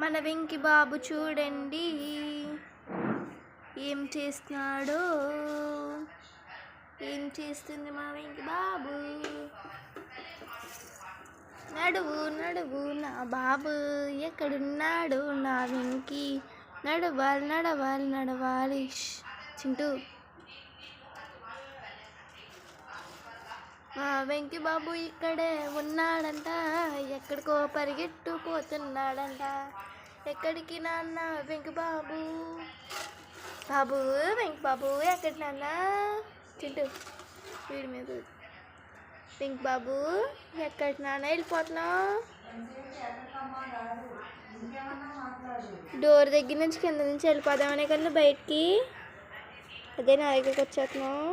మన వెంకి బాబు చూడండి ఏం చేస్తున్నాడో. ఏం చేస్తుంది మా వెంకి బాబు? నడువు నడువు నా బాబు, ఎక్కడున్నాడు నా వెంకి? నడవాలి నడవాలి నడవాలి. చింటూ, మా వెంకి బాబు ఇక్కడే ఉన్నాడంట, ఎక్కడికో పరిగెట్టుకుపోతున్నాడంట. ఎక్కడికి నాన్న వెంకి బాబు? బాబు వెంకి బాబు ఎక్కడి నాన్న? చింటూ వీడి మీద వెంకి బాబు ఎక్కడి నాన్న వెళ్ళిపోతున్నావు? డోర్ దగ్గర నుంచి కింద నుంచి వెళ్ళిపోదామనే కదా బయటికి. అదే నా దగ్గరికి వచ్చేస్తున్నావు.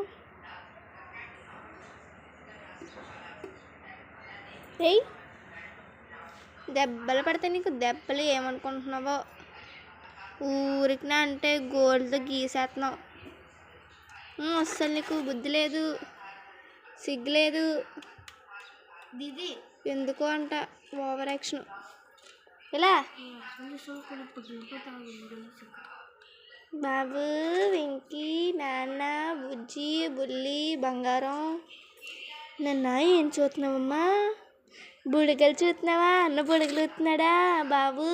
ఏయ్, దెబ్బలు పడితే నీకు దెబ్బలు ఏమనుకుంటున్నావో? ఊరికి నా అంటే గోల్డ్తో గీసేస్తున్నావు. అస్సలు నీకు బుద్ధి లేదు, సిగ్గు లేదు. ఎందుకో అంట ఓవర్ యాక్షన్. ఇలా బాబు వెంకీ నాన్న బుజ్జి బుల్లి బంగారం నన్న ఏం చూస్తున్నావమ్మా? బుడగలు చూస్తున్నావా? అన్న బుడగలు అవుతున్నాడా బాబు?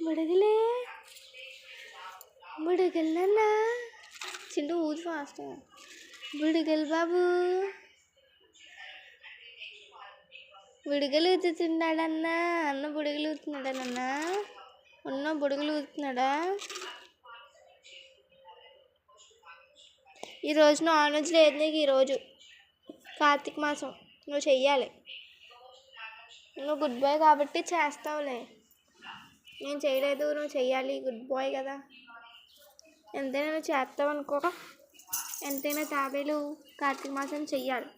బుడగలే బుడగలు నాన్న. చింటూ ఊది ఫాస్ట్. బుడగలు బాబు, బుడగలు ఊతుతున్నాడన్నా. అన్న బుడగలు ఊతున్నాడా నాన్న? ఉన్న బుడగలు ఊతున్నాడా? ఈరోజు నాన్ వెజ్ లేదు నీకు. ఈరోజు కార్తీక మాసం, నువ్వు చెయ్యాలి. నువ్వు గుడ్ బాయ్ కాబట్టి చేస్తావులే. నేను చేయలేదు, నువ్వు చెయ్యాలి. గుడ్ బాయ్ కదా, ఎంతైనా నువ్వు చేస్తావు అనుకో. ఎంతైనా తాబేలు కార్తీక మాసం చెయ్యాలి.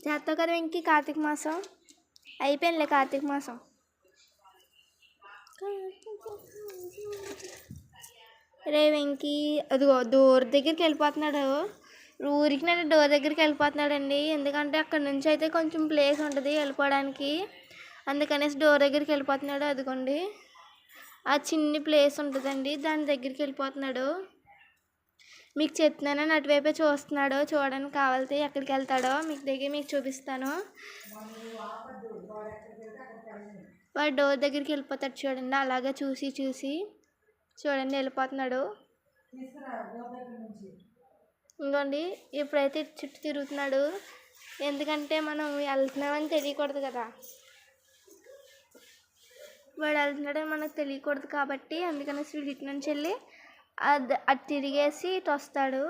చేస్తావు కదా ఇంక కార్తీక మాసం. అయిపోయిందిలే కార్తీక మాసం. రే వెంకీ, అదిగో డోర్ దగ్గరికి వెళ్ళిపోతున్నాడు. ఊరికి నేను డోర్ దగ్గరికి వెళ్ళిపోతున్నాడండి. ఎందుకంటే అక్కడ నుంచి అయితే కొంచెం ప్లేస్ ఉంటుంది వెళ్ళిపోవడానికి. అందుకనేసి డోర్ దగ్గరికి వెళ్ళిపోతున్నాడు. అదిగోండి ఆ చిన్ని ప్లేస్ ఉంటుందండి, దాని దగ్గరికి వెళ్ళిపోతున్నాడు. మీకు చెప్తున్నానని అటువైపే చూస్తున్నాడు. చూడడానికి కావాలితే ఎక్కడికి వెళ్తాడో మీకు చూపిస్తాను. వాడు డోర్ దగ్గరికి వెళ్ళిపోతాడు చూడండి. అలాగే చూసి చూడండి వెళ్ళిపోతున్నాడు. ఇంకోండి ఇప్పుడైతే చుట్టూ తిరుగుతున్నాడు. ఎందుకంటే మనం వెళ్తున్నామని తెలియకూడదు కదా. వాడు వెళ్తున్నాడని మనకు తెలియకూడదు కాబట్టి అందుకని ఇటు నుంచి వెళ్ళి అటు తిరిగేసి ఇటు వస్తాడు.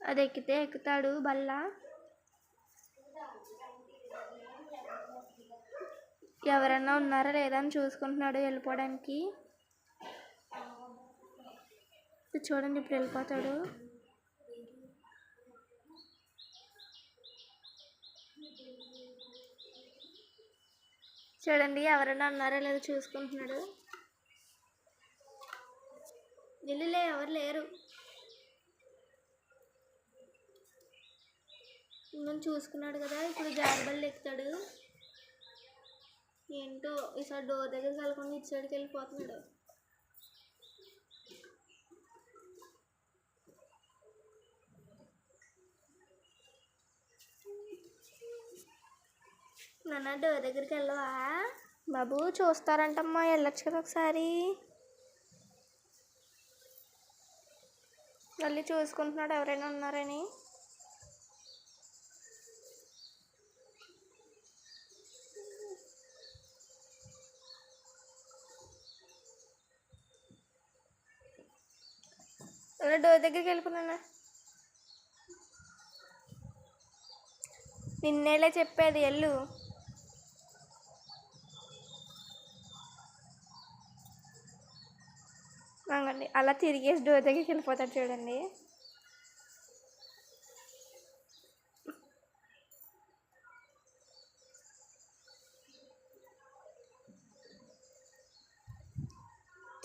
అది ఎక్కితే ఎక్కుతాడు బల్ల. ఎవరన్నా ఉన్నారా లేదా అని చూసుకుంటున్నాడు వెళ్ళిపోవడానికి. చూడండి ఇప్పుడు వెళ్ళిపోతాడు. చూడండి ఎవరైనా ఉన్నారా లేదా చూసుకుంటున్నాడు. వెళ్ళలే, ఎవరు లేరు. ఇంకొని చూసుకున్నాడు కదా, ఇప్పుడు జారుబళ్ళు ఎక్కుతాడు. ఏంటో ఈసారి డోర్ దగ్గరికి వెళ్ళకుండా ఇటు సైడ్కి వెళ్ళిపోతున్నాడు. నాన్న డోర్ దగ్గరికి వెళ్ళవా బాబు? చూస్తారంటమ్మా, వెళ్ళొచ్చు కదా ఒకసారి. మళ్ళీ చూసుకుంటున్నాడు ఎవరైనా ఉన్నారని. డోర్ దగ్గరికి వెళ్ళిపోయినా. నిన్నేలే చెప్పేది ఎల్లు. అండి అలా తిరిగేసి డోర్ దగ్గరికి వెళ్ళిపోతాడు చూడండి.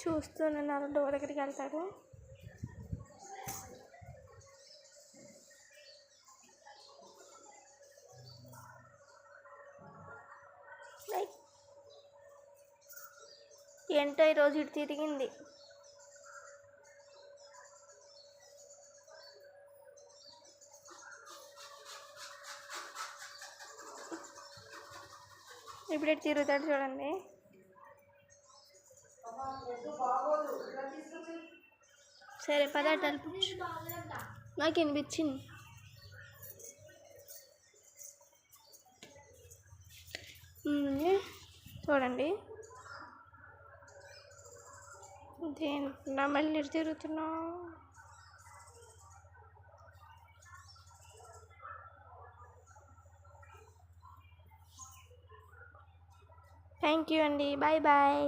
చూస్తున్నాను అలా డోర్ దగ్గరికి వెళ్తాడు. ఏంటో ఈరోజు ఇటు తిరిగింది. ఇప్పుడు ఇటు తిరుగుతాడు చూడండి. సరే పద నాకు వినిపించింది. చూడండి దేంట్లో మళ్ళీ తిరుగుతున్నా. థ్యాంక్ యూ అండి. Bye bye.